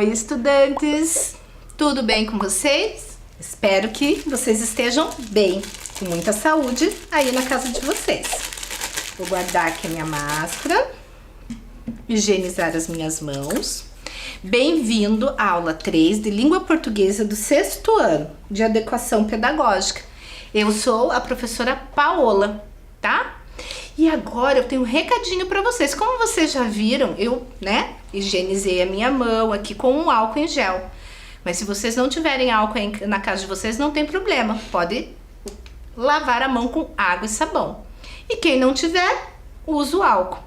Oi, estudantes! Tudo bem com vocês? Espero que vocês estejam bem, com muita saúde aí na casa de vocês. Vou guardar aqui a minha máscara, higienizar as minhas mãos. Bem-vindo à aula 3 de Língua Portuguesa do 6º ano de Adequação Pedagógica. Eu sou a professora Paola, tá? E agora eu tenho um recadinho para vocês. Como vocês já viram, eu, higienizei a minha mão aqui com um álcool em gel. Mas se vocês não tiverem álcool na casa de vocês, não tem problema. Pode lavar a mão com água e sabão. E quem não tiver, usa o álcool.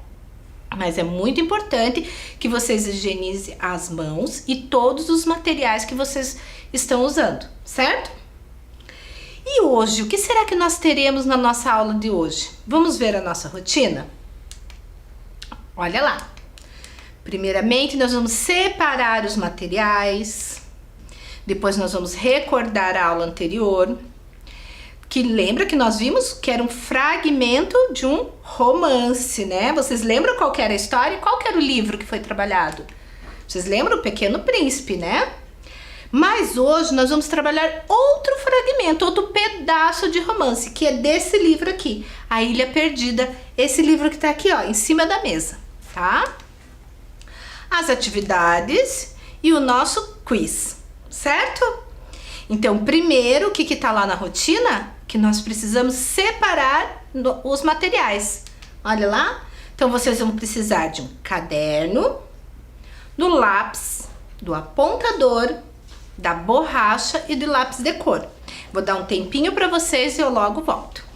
Mas é muito importante que vocês higienizem as mãos e todos os materiais que vocês estão usando, certo? E hoje, o que será que nós teremos na nossa aula de hoje? Vamos ver a nossa rotina? Olha lá. Primeiramente, nós vamos separar os materiais. Depois, nós vamos recordar a aula anterior. Que lembra que nós vimos que era um fragmento de um romance, né? Vocês lembram qual que era a história? Qual que era o livro que foi trabalhado? Vocês lembram? O Pequeno Príncipe, né? Mas hoje nós vamos trabalhar outro fragmento, outro pedaço de romance, que é desse livro aqui, A Ilha Perdida, esse livro que tá aqui, ó, em cima da mesa, tá? As atividades e o nosso quiz, certo? Então, primeiro, o que tá lá na rotina? Que nós precisamos separar os materiais. Olha lá. Então, vocês vão precisar de um caderno, do lápis, do apontador, da borracha e do lápis de cor. Vou dar um tempinho para vocês e eu logo volto.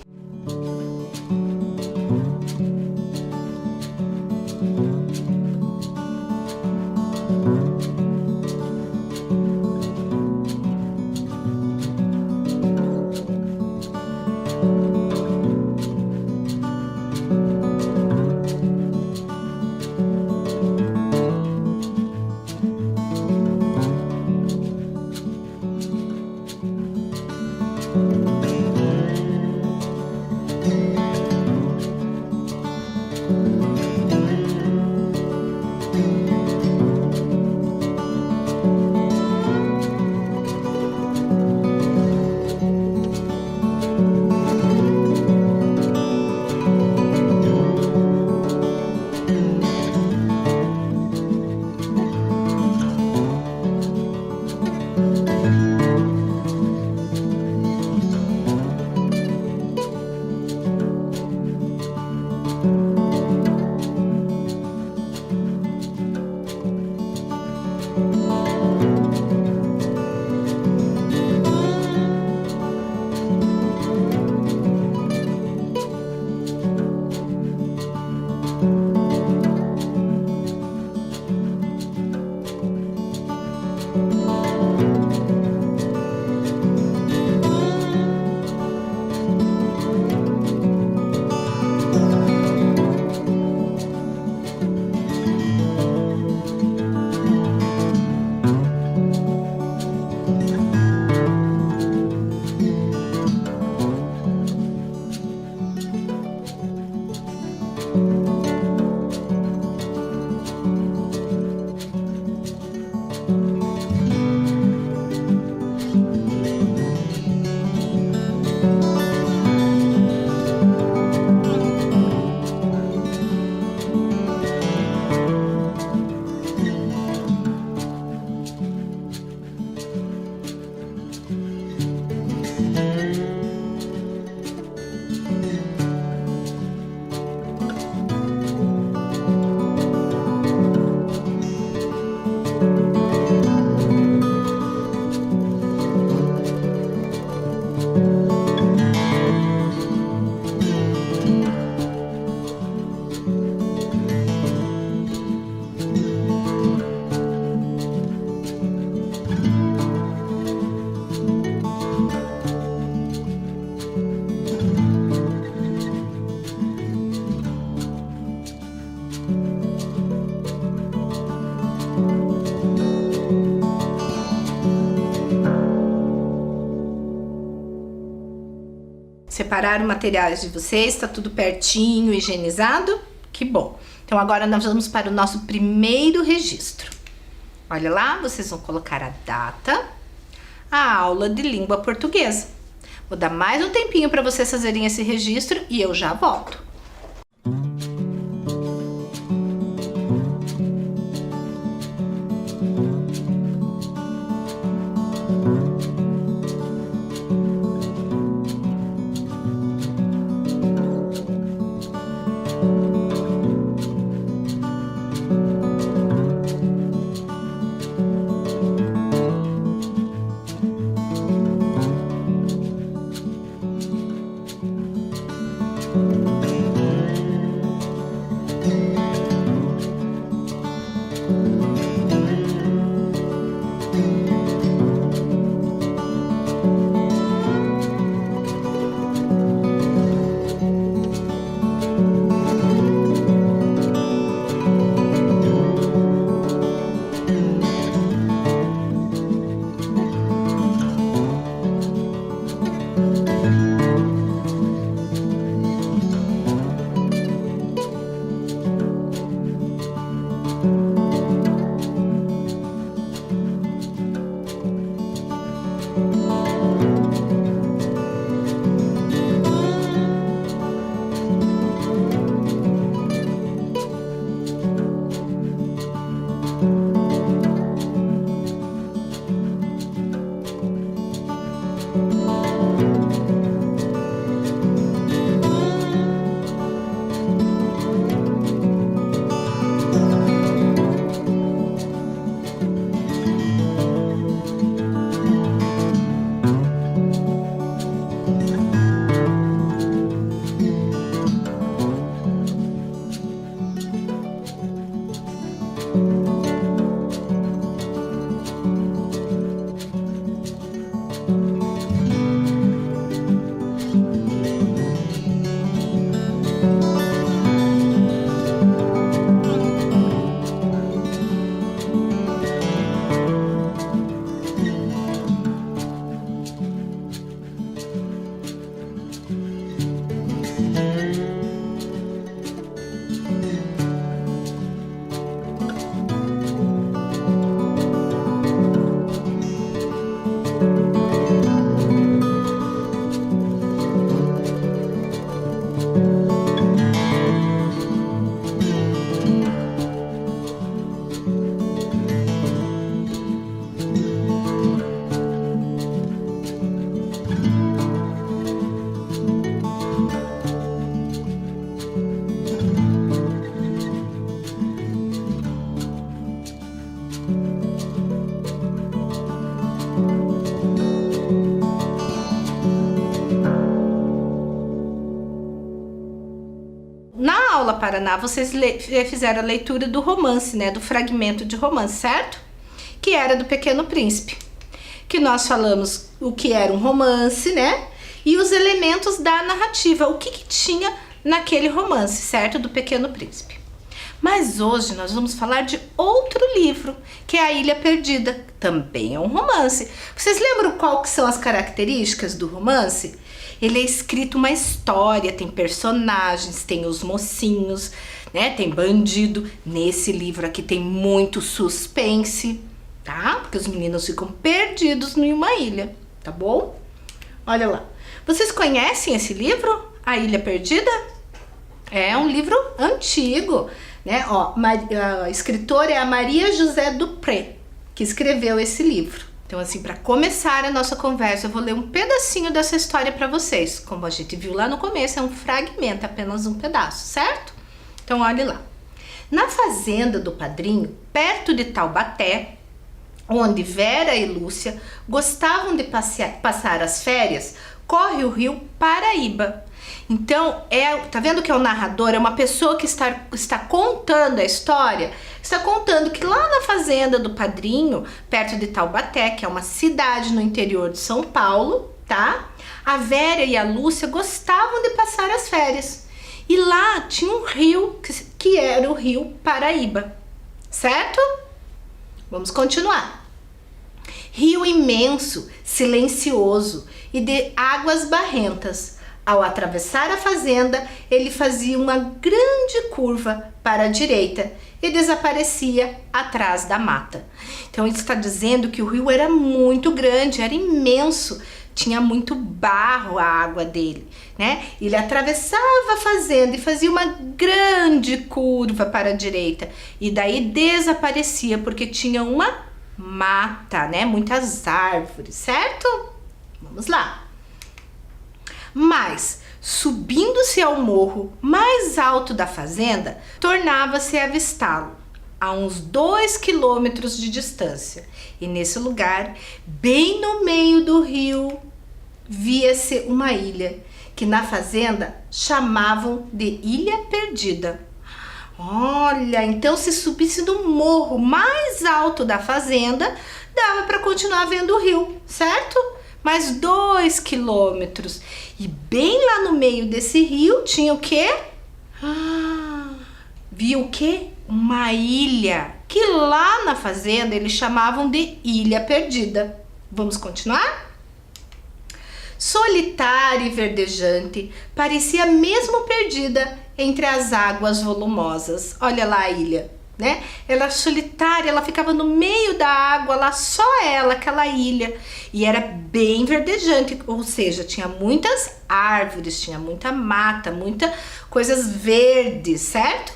Separaram materiais de vocês, tá tudo pertinho, higienizado? Que bom! Então agora nós vamos para o nosso primeiro registro. Olha lá, vocês vão colocar a data, a aula de língua portuguesa. Vou dar mais um tempinho para vocês fazerem esse registro e eu já volto. Na aula Paraná, vocês fizeram a leitura do romance, né? Do fragmento de romance, certo? Que era do Pequeno Príncipe. Que nós falamos o que era um romance, né? E os elementos da narrativa, o que tinha naquele romance, certo? Do Pequeno Príncipe. Mas hoje nós vamos falar de outro livro, que é A Ilha Perdida. Também é um romance. Vocês lembram qual que são as características do romance? Ele é escrito uma história, tem personagens, tem os mocinhos, né? Tem bandido. Nesse livro aqui tem muito suspense, tá? Porque os meninos ficam perdidos em uma ilha, tá bom? Olha lá. Vocês conhecem esse livro? A Ilha Perdida? É um livro antigo, né? Ó, a escritora é a Maria José Dupré, que escreveu esse livro. Então, assim, para começar a nossa conversa, eu vou ler um pedacinho dessa história para vocês. Como a gente viu lá no começo, é um fragmento, apenas um pedaço, certo? Então, olhe lá. Na fazenda do padrinho, perto de Taubaté, onde Vera e Lúcia gostavam de passar as férias, corre o rio Paraíba. Então, tá vendo que é o narrador? É uma pessoa que está contando a história. Está contando que lá na fazenda do padrinho, perto de Taubaté, que é uma cidade no interior de São Paulo, tá? A Vera e a Lúcia gostavam de passar as férias. E lá tinha um rio, que era o rio Paraíba, certo? Vamos continuar. Rio imenso, silencioso e de águas barrentas. Ao atravessar a fazenda, ele fazia uma grande curva para a direita e desaparecia atrás da mata. Então ele está dizendo que o rio era muito grande, era imenso, tinha muito barro a água dele, né? Ele atravessava a fazenda e fazia uma grande curva para a direita e daí desaparecia porque tinha uma mata, né? Muitas árvores, certo? Vamos lá. Mas, subindo-se ao morro mais alto da fazenda, tornava-se a avistá-lo, a uns 2 quilômetros de distância. E nesse lugar, bem no meio do rio, via-se uma ilha, que na fazenda chamavam de Ilha Perdida. Olha, então se subisse no morro mais alto da fazenda, dava para continuar vendo o rio, certo? Mais 2 quilômetros. E bem lá no meio desse rio tinha o quê? Viu o quê? Uma ilha, que lá na fazenda eles chamavam de Ilha Perdida. Vamos continuar? Solitária e verdejante, parecia mesmo perdida entre as águas volumosas. Olha lá a ilha, né? Ela solitária, ela ficava no meio da água, lá só ela, aquela ilha, e era bem verdejante, ou seja, tinha muitas árvores, tinha muita mata, muita coisas verdes, certo?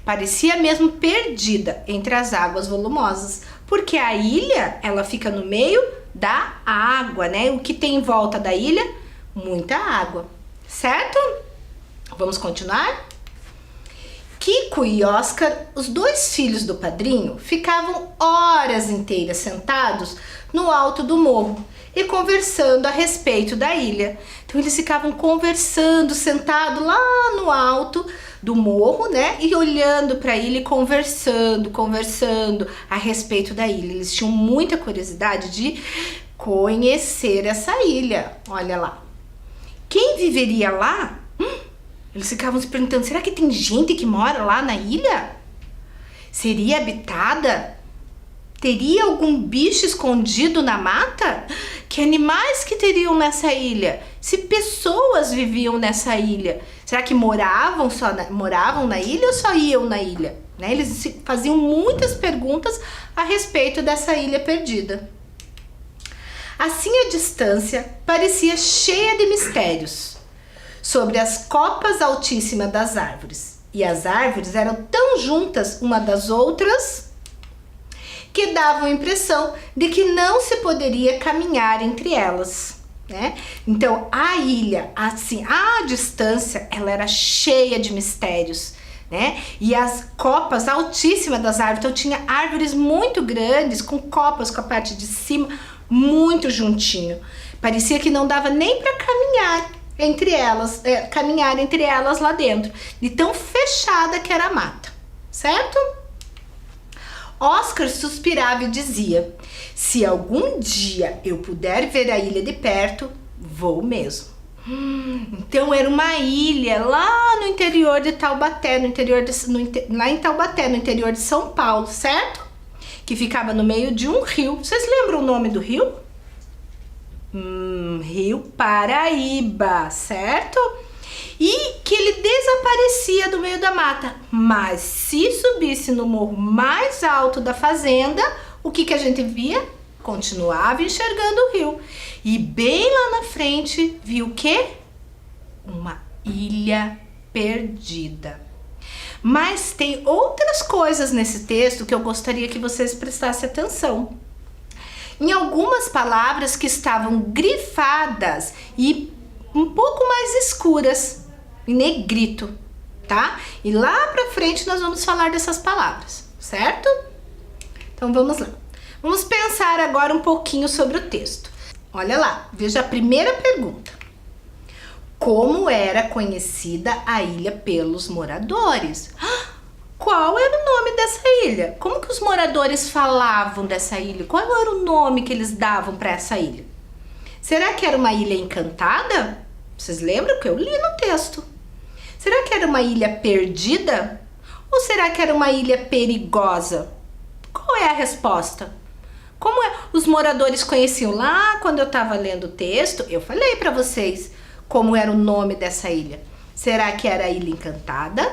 Parecia mesmo perdida entre as águas volumosas, porque a ilha, ela fica no meio da água, né? O que tem em volta da ilha? Muita água, certo? Vamos continuar? Kiko e Oscar, os 2 filhos do padrinho, ficavam horas inteiras sentados no alto do morro e conversando a respeito da ilha. Então eles ficavam conversando, sentados lá no alto do morro, né? E olhando para a ilha e conversando a respeito da ilha. Eles tinham muita curiosidade de conhecer essa ilha. Olha lá. Quem viveria lá? Eles ficavam se perguntando, será que tem gente que mora lá na ilha? Seria habitada? Teria algum bicho escondido na mata? Que animais que teriam nessa ilha? Se pessoas viviam nessa ilha, será que moravam na ilha ou só iam na ilha? Né? Eles faziam muitas perguntas a respeito dessa ilha perdida. Assim a distância parecia cheia de mistérios sobre as copas altíssimas das árvores. E as árvores eram tão juntas uma das outras que davam a impressão de que não se poderia caminhar entre elas, né? Então a ilha, assim, à distância, ela era cheia de mistérios, né? E as copas altíssimas das árvores, então tinha árvores muito grandes com copas com a parte de cima muito juntinho. Parecia que não dava nem para caminhar entre elas lá dentro, de tão fechada que era a mata, certo? Oscar suspirava e dizia, se algum dia eu puder ver a ilha de perto, vou mesmo. Então era uma ilha lá no interior de Taubaté, lá em Taubaté, no interior de São Paulo, certo? Que ficava no meio de um rio. Vocês lembram o nome do rio? Rio Paraíba, certo? E que ele desaparecia do meio da mata. Mas se subisse no morro mais alto da fazenda, o que a gente via? Continuava enxergando o rio. E bem lá na frente, viu o quê? Uma ilha perdida. Mas tem outras coisas nesse texto que eu gostaria que vocês prestassem atenção. Em algumas palavras que estavam grifadas e um pouco mais escuras, em negrito, tá? E lá pra frente nós vamos falar dessas palavras, certo? Então vamos lá. Vamos pensar agora um pouquinho sobre o texto. Olha lá, veja a primeira pergunta. Como era conhecida a ilha pelos moradores? Qual era o nome dessa ilha? Como que os moradores falavam dessa ilha? Qual era o nome que eles davam para essa ilha? Será que era uma ilha encantada? Vocês lembram que eu li no texto? Será que era uma ilha perdida? Ou será que era uma ilha perigosa? Qual é a resposta? Como os moradores conheciam lá quando eu estava lendo o texto? Eu falei para vocês. como era o nome dessa ilha. Será que era Ilha Encantada,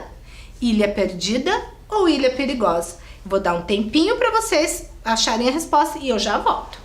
Ilha Perdida ou Ilha Perigosa? Vou dar um tempinho para vocês acharem a resposta e eu já volto.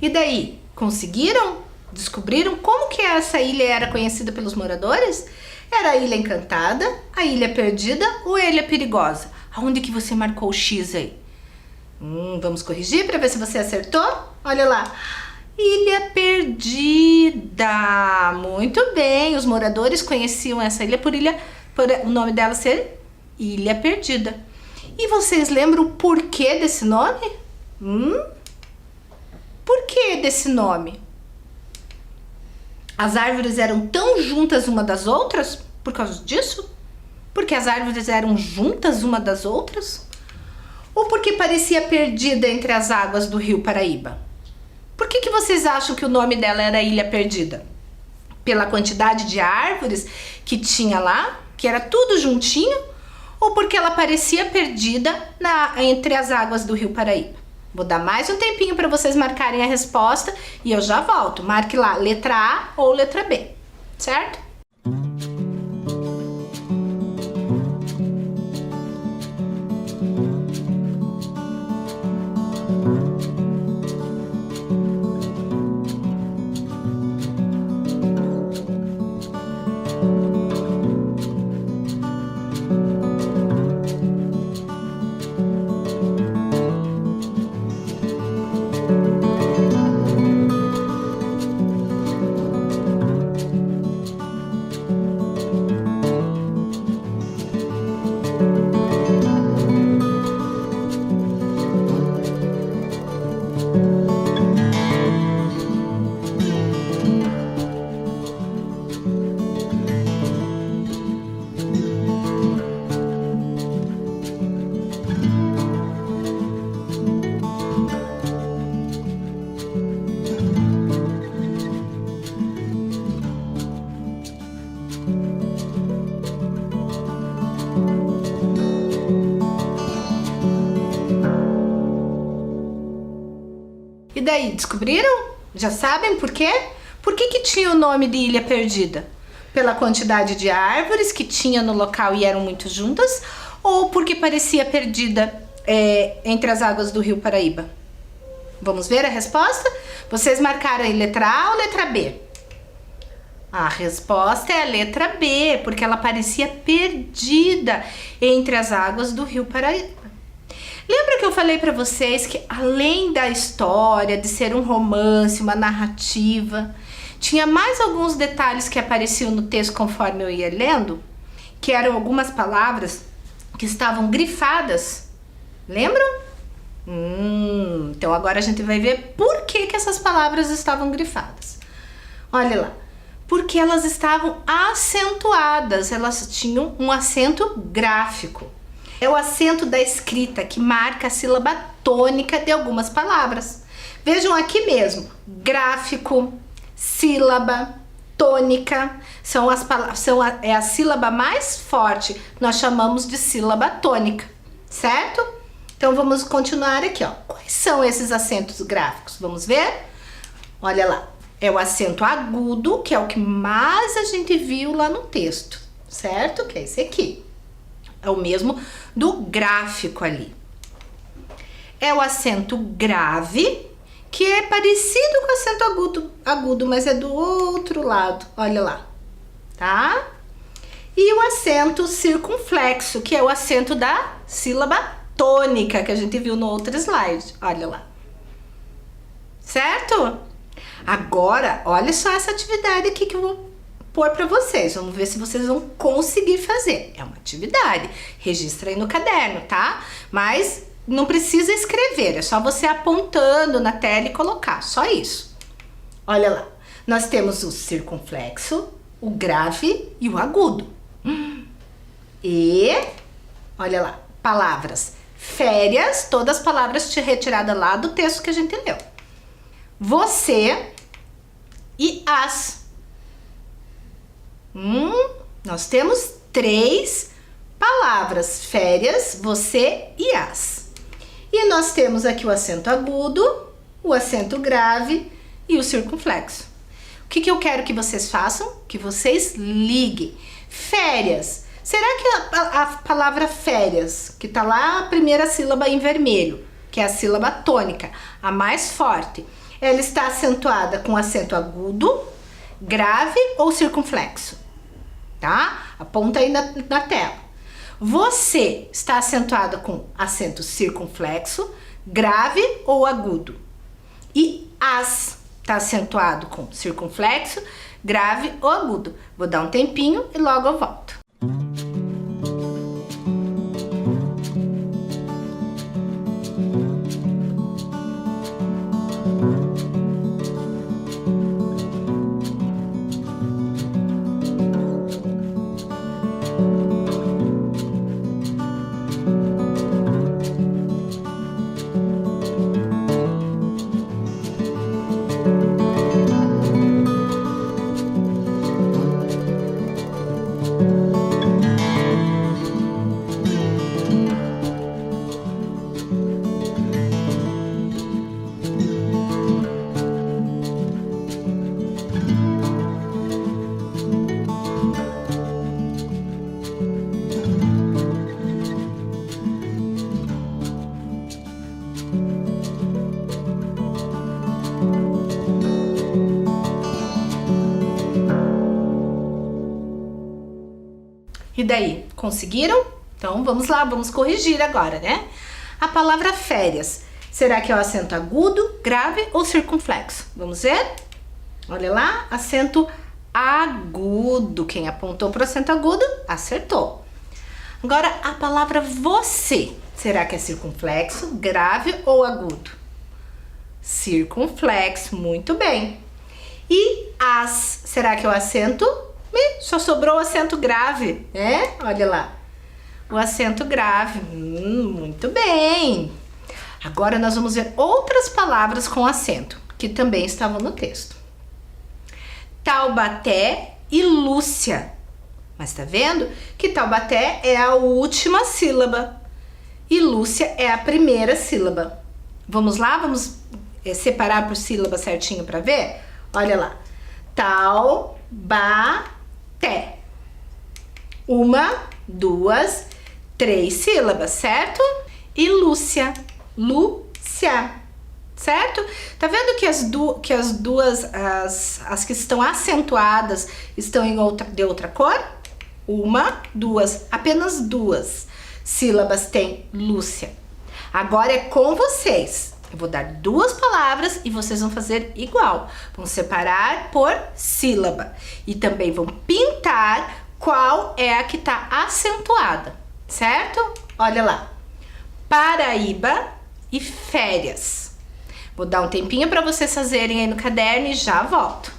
E daí, conseguiram? Descobriram como que essa ilha era conhecida pelos moradores? Era a Ilha Encantada, a Ilha Perdida ou a Ilha Perigosa? Aonde que você marcou o X aí? Vamos corrigir para ver se você acertou? Olha lá. Ilha Perdida. Muito bem, os moradores conheciam essa ilha por o nome dela ser Ilha Perdida. E vocês lembram o porquê desse nome? Por que desse nome? As árvores eram tão juntas uma das outras por causa disso? Porque as árvores eram juntas uma das outras? Ou porque parecia perdida entre as águas do rio Paraíba? Por que vocês acham que o nome dela era Ilha Perdida? Pela quantidade de árvores que tinha lá, que era tudo juntinho? Ou porque ela parecia perdida entre as águas do rio Paraíba? Vou dar mais um tempinho para vocês marcarem a resposta e eu já volto. Marque lá letra A ou letra B, certo? E daí, descobriram? Já sabem por quê? Por que tinha o nome de Ilha Perdida? Pela quantidade de árvores que tinha no local e eram muito juntas? Ou porque parecia perdida entre as águas do rio Paraíba? Vamos ver a resposta? Vocês marcaram aí letra A ou letra B? A resposta é a letra B, porque ela parecia perdida entre as águas do rio Paraíba. Lembra que eu falei para vocês que além da história, de ser um romance, uma narrativa, Tinha mais alguns detalhes que apareciam no texto conforme eu ia lendo, que eram algumas palavras que estavam grifadas. Lembram? Então agora a gente vai ver por que essas palavras estavam grifadas. Olha lá. Porque elas estavam acentuadas, elas tinham um acento gráfico. É o acento da escrita que marca a sílaba tônica de algumas palavras. Vejam aqui mesmo, gráfico, sílaba, tônica, é a sílaba mais forte, nós chamamos de sílaba tônica, certo? Então vamos continuar aqui, ó. Quais são esses acentos gráficos? Vamos ver? Olha lá, é o acento agudo, que é o que mais a gente viu lá no texto, certo? Que é esse aqui. É o mesmo do gráfico ali. É o acento grave, que é parecido com o acento agudo, mas é do outro lado, olha lá, tá? E o acento circunflexo, que é o acento da sílaba tônica, que a gente viu no outro slide, olha lá. Certo? Agora, olha só essa atividade aqui que eu vou pôr para vocês. Vamos ver se vocês vão conseguir fazer. É uma atividade. Registra aí no caderno, tá? Mas não precisa escrever, é só você apontando na tela e colocar, só isso. Olha lá, nós temos o circunflexo, o grave e o agudo. E, olha lá, palavras férias, todas as palavras retiradas lá do texto que a gente leu. Você e as. Nós temos 3 palavras, férias, você e as. E nós temos aqui o acento agudo, o acento grave e o circunflexo. O que eu quero que vocês façam? Que vocês liguem. Férias. Será que a palavra férias, que tá lá a primeira sílaba em vermelho, que é a sílaba tônica, a mais forte, ela está acentuada com acento agudo, grave ou circunflexo? Tá? Aponta aí na tela. Você está acentuado com acento circunflexo, grave ou agudo? E as está acentuado com circunflexo, grave ou agudo? Vou dar um tempinho e logo eu volto. E daí, conseguiram? Então vamos lá, vamos corrigir agora, né? A palavra férias, será que é o acento agudo, grave ou circunflexo? Vamos ver? Olha lá, acento agudo. Quem apontou para o acento agudo, acertou. Agora, a palavra você, será que é circunflexo, grave ou agudo? Circunflexo, muito bem. E as, será que é o acento? Só sobrou o acento grave, né? Olha lá, o acento grave, muito bem. Agora nós vamos ver outras palavras com acento, que também estavam no texto. Taubaté e Lúcia. Mas tá vendo que Taubaté é a última sílaba e Lúcia é a primeira sílaba. Vamos lá, vamos separar por sílaba certinho para ver? Olha lá, Taubaté. Uma, 2, 3 sílabas, certo? E Lúcia, Lúcia, certo? Tá vendo que as duas, as que estão acentuadas estão de outra cor? Uma, 2, apenas 2 sílabas tem Lúcia. Agora é com vocês. Eu vou dar duas palavras e vocês vão fazer igual. Vão separar por sílaba. E também vão pintar qual é a que tá acentuada, certo? Olha lá. Paraíba e férias. Vou dar um tempinho para vocês fazerem aí no caderno e já volto.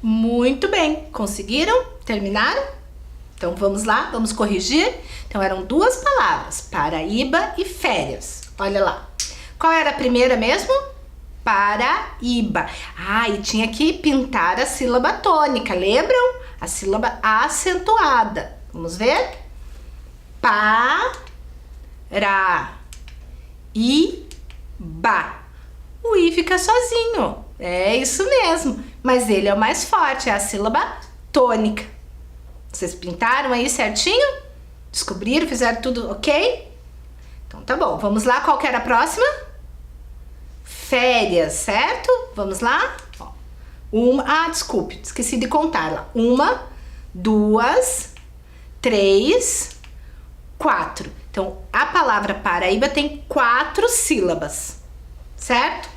Muito bem, conseguiram? Terminaram? Então vamos lá, vamos corrigir. Então eram duas palavras, Paraíba e férias. Olha lá. Qual era a primeira mesmo? Paraíba. Ah, e tinha que pintar a sílaba tônica, lembram? A sílaba acentuada. Vamos ver? Iba. O I fica sozinho. É isso mesmo. Mas ele é o mais forte, é a sílaba tônica. Vocês pintaram aí certinho? Descobriram, fizeram tudo ok? Então tá bom, vamos lá, qual que era a próxima? Férias, certo? Vamos lá? Ó, desculpe, esqueci de contar lá. 1, 2, 3, 4. Então, a palavra Paraíba tem 4 sílabas, certo?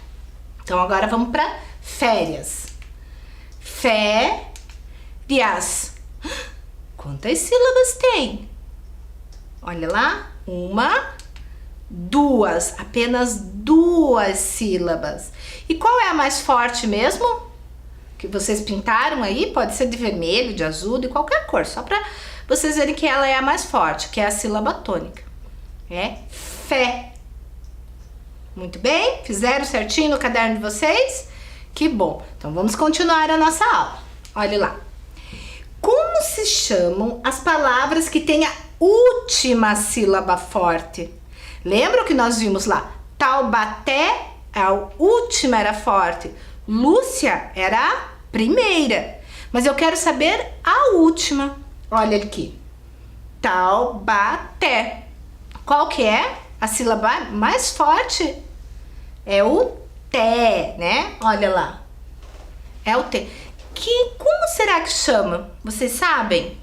Então, agora vamos para férias. Férias. Quantas sílabas tem? Olha lá. 1, 2. Apenas 2 sílabas. E qual é a mais forte mesmo? Que vocês pintaram aí? Pode ser de vermelho, de azul, de qualquer cor. Só para vocês verem que ela é a mais forte, que é a sílaba tônica. É fé. Muito bem? Fizeram certinho no caderno de vocês? Que bom! Então vamos continuar a nossa aula. Olha lá. Como se chamam as palavras que têm a última sílaba forte? Lembram que nós vimos lá? Taubaté, a última era forte. Lúcia era a primeira. Mas eu quero saber a última. Olha aqui. Taubaté. Qual que é a sílaba mais forte? É o té, né? Olha lá. É o té. Como será que chama? Vocês sabem?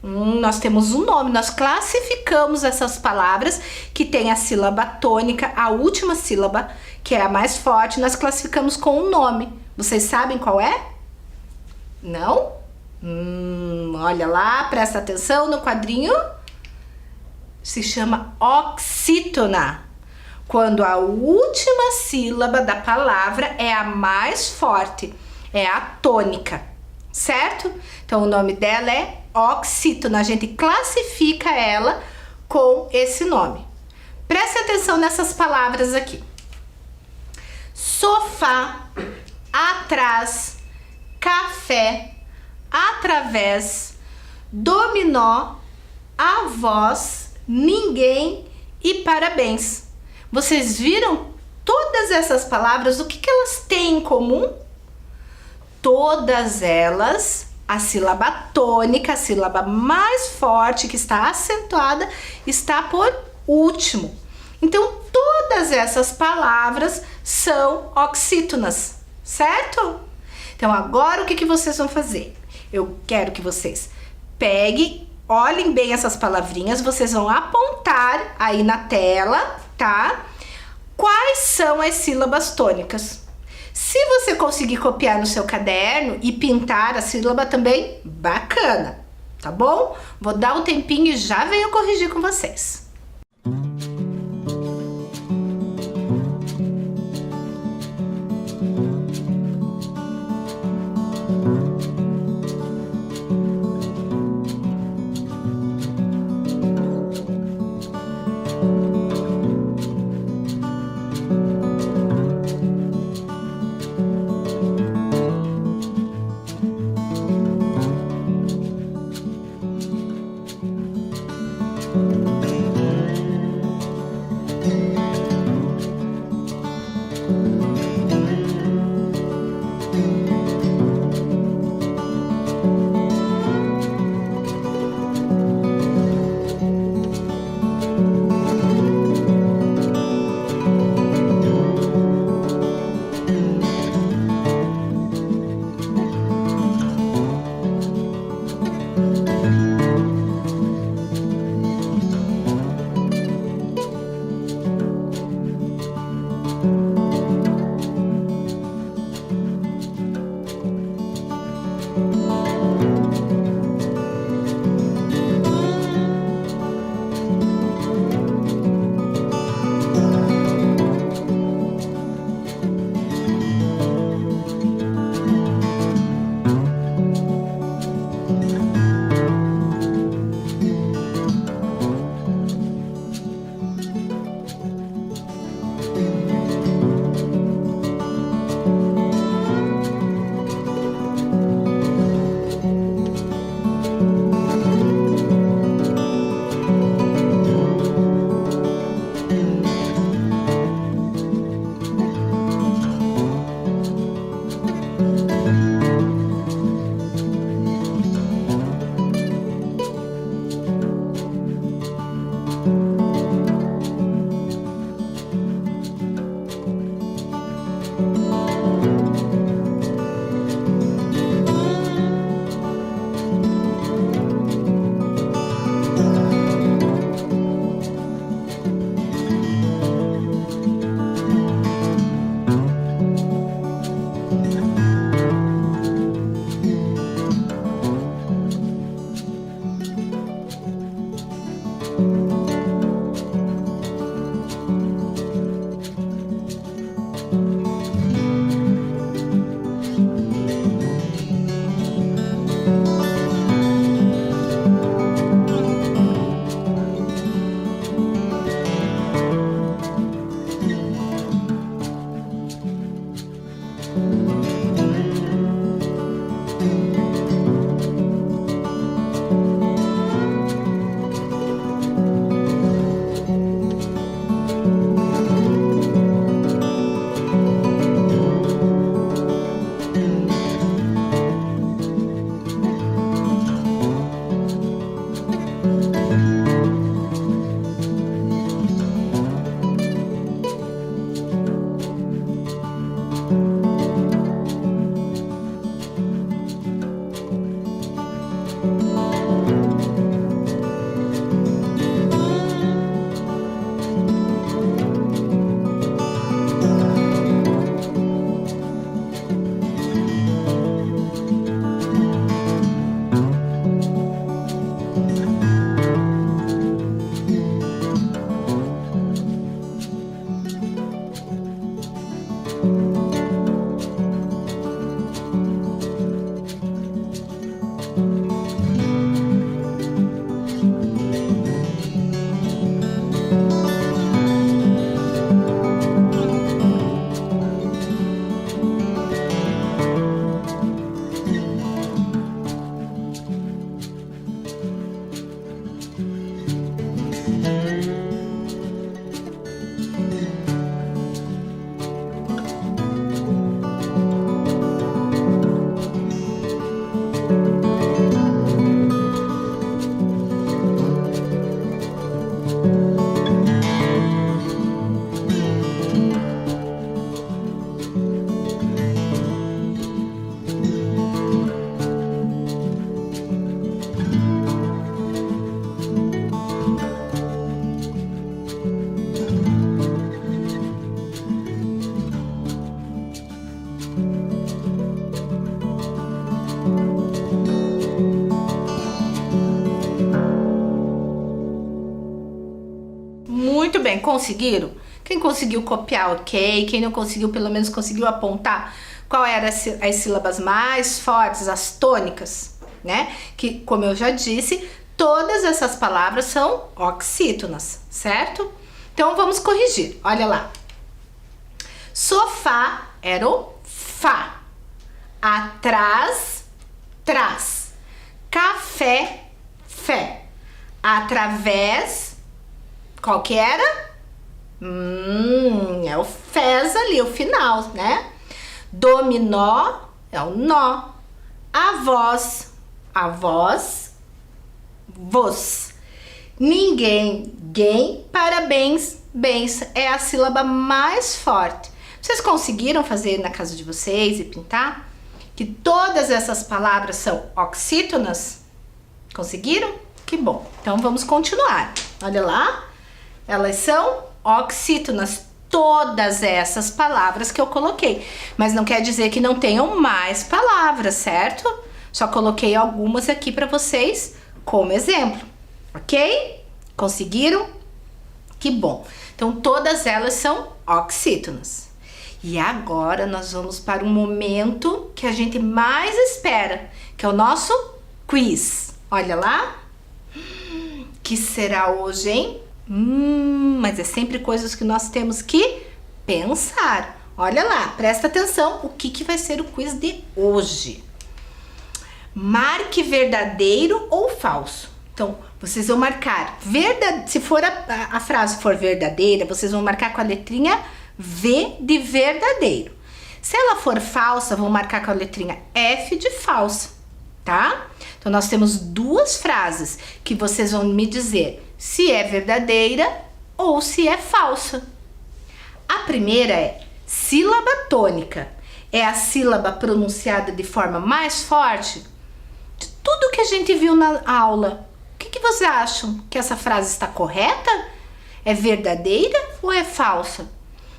Nós temos um nome, nós classificamos essas palavras que tem a sílaba tônica, a última sílaba, que é a mais forte, nós classificamos com um nome. Vocês sabem qual é? Não? Olha lá, presta atenção no quadrinho. Se chama oxítona. Quando a última sílaba da palavra é a mais forte, é a tônica, certo? Então o nome dela é oxítona. A gente classifica ela com esse nome. Preste atenção nessas palavras aqui. Sofá, atrás, café, através, dominó, avós, ninguém e parabéns. Vocês viram todas essas palavras? O que elas têm em comum? Todas elas, a sílaba tônica, a sílaba mais forte que está acentuada, está por último. Então, todas essas palavras são oxítonas, certo? Então, agora o que vocês vão fazer? Eu quero que vocês peguem, olhem bem essas palavrinhas, vocês vão apontar aí na tela, tá? Quais são as sílabas tônicas? Se você conseguir copiar no seu caderno e pintar a sílaba também, bacana, tá bom? Vou dar um tempinho e já venho corrigir com vocês. Muito bem, conseguiram? Quem conseguiu copiar, ok. Quem não conseguiu, pelo menos conseguiu apontar qual eram as sílabas mais fortes, as tônicas, né? Que, como eu já disse, todas essas palavras são oxítonas, certo? Então vamos corrigir, olha lá. Sofá era o Fá. Atrás, trás. Café, fé. Através, qual que era? É o fez ali, o final, né? Dominó é o nó. Avós, vos. Ninguém, guem, parabéns, bens. É a sílaba mais forte. Vocês conseguiram fazer na casa de vocês e pintar? Que todas essas palavras são oxítonas? Conseguiram? Que bom. Então vamos continuar. Olha lá. Elas são oxítonas. Todas essas palavras que eu coloquei. Mas não quer dizer que não tenham mais palavras, certo? Só coloquei algumas aqui para vocês como exemplo. Ok? Conseguiram? Que bom. Então todas elas são oxítonas. E agora nós vamos para um momento que a gente mais espera, que é o nosso quiz. Olha lá. Que será hoje, hein? Mas é sempre coisas que nós temos que pensar. Olha lá, presta atenção. O que vai ser o quiz de hoje? Marque verdadeiro ou falso. Então, vocês vão marcar se for a frase for verdadeira, vocês vão marcar com a letrinha V de verdadeiro. Se ela for falsa, vão marcar com a letrinha F de falsa, tá? Então, nós temos duas frases que vocês vão me dizer se é verdadeira ou se é falsa. A primeira é sílaba tônica. É a sílaba pronunciada de forma mais forte de tudo que a gente viu na aula. O que vocês acham? Que essa frase está correta? É verdadeira ou é falsa?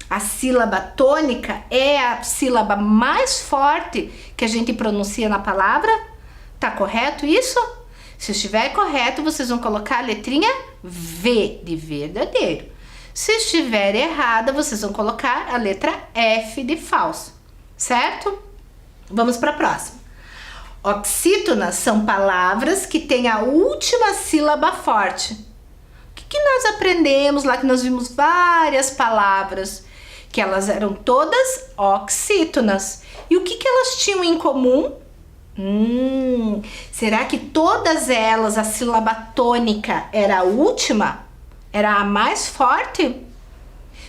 A sílaba tônica é a sílaba mais forte que a gente pronuncia na palavra? Tá correto isso? Se estiver correto, vocês vão colocar a letrinha V de verdadeiro. Se estiver errada, vocês vão colocar a letra F de falso, certo? Vamos para a próxima. Oxítonas são palavras que têm a última sílaba forte. O que nós aprendemos lá, que nós vimos várias palavras, que elas eram todas oxítonas. E o que elas tinham em comum? Será que todas elas, a sílaba tônica era a última? Era a mais forte?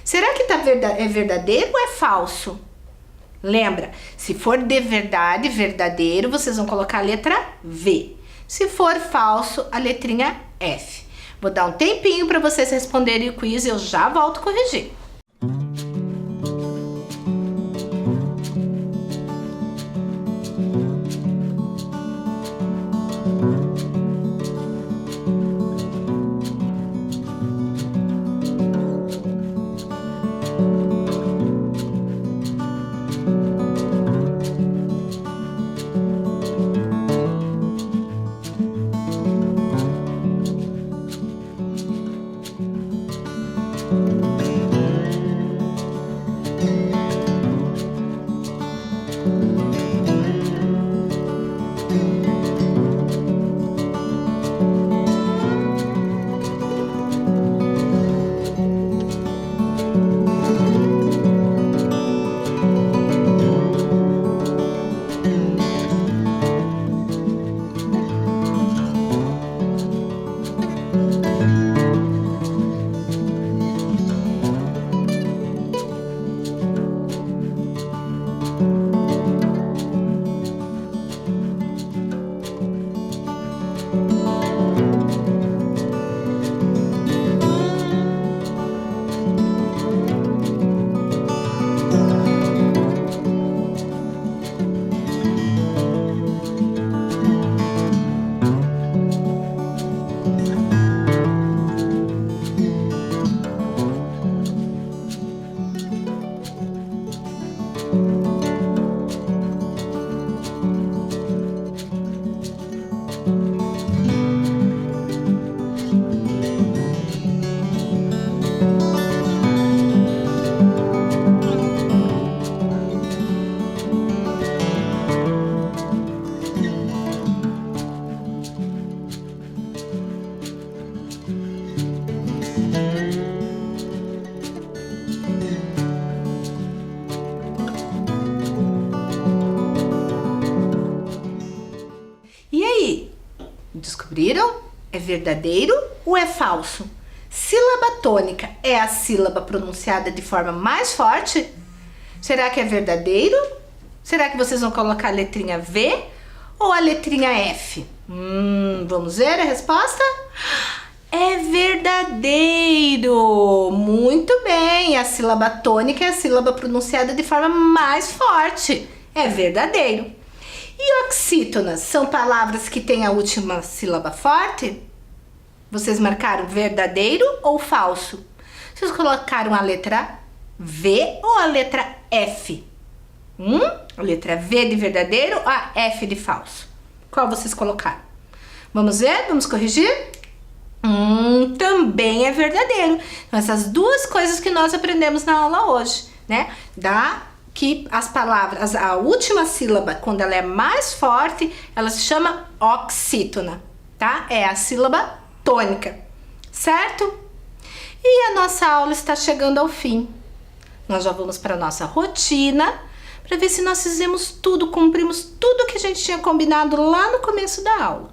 Será que é verdadeiro ou é falso? Lembra, se for de verdade, verdadeiro, vocês vão colocar a letra V. Se for falso, a letrinha F. Vou dar um tempinho para vocês responderem o quiz e eu já volto corrigir. verdadeiro ou é falso? Sílaba tônica é a sílaba pronunciada de forma mais forte? Será que é verdadeiro? Será que vocês vão colocar a letrinha V ou a letrinha F? Vamos ver a resposta? É verdadeiro! Muito bem! A sílaba tônica é a sílaba pronunciada de forma mais forte. É verdadeiro. E oxítonas são palavras que têm a última sílaba forte? Vocês marcaram verdadeiro ou falso? Vocês colocaram a letra V ou a letra F? A letra V de verdadeiro ou a F de falso? Qual vocês colocaram? Vamos ver? Vamos corrigir? Também é verdadeiro. Então, essas duas coisas que nós aprendemos na aula hoje, né? Que as palavras, a última sílaba, quando ela é mais forte, ela se chama oxítona, tá? É a sílaba tônica, certo? E a nossa aula está chegando ao fim. Nós já vamos para a nossa rotina, para ver se nós fizemos tudo, cumprimos tudo que a gente tinha combinado lá no começo da aula,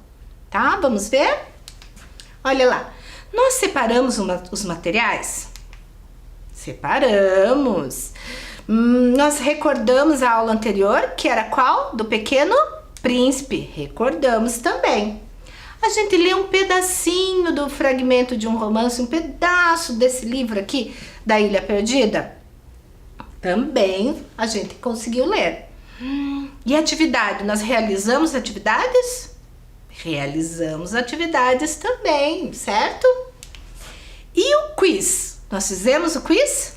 tá? Vamos ver? Olha lá, nós separamos os materiais? Separamos. Nós recordamos a aula anterior, que era qual? Do Pequeno Príncipe. Recordamos também. A gente lê um pedacinho do fragmento de um romance, um pedaço desse livro aqui, da Ilha Perdida. Também a gente conseguiu ler. E atividade? Nós realizamos atividades? Realizamos atividades também, certo? E o quiz? Nós fizemos o quiz?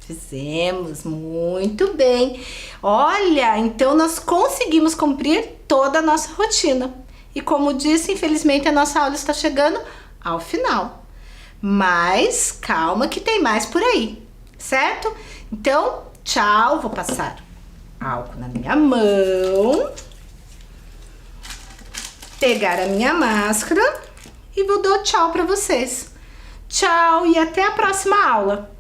Fizemos, muito bem. Olha, então nós conseguimos cumprir toda a nossa rotina. E como disse, infelizmente a nossa aula está chegando ao final. Mas calma que tem mais por aí, certo? Então, tchau, vou passar álcool na minha mão, pegar a minha máscara e vou dar tchau para vocês. Tchau e até a próxima aula.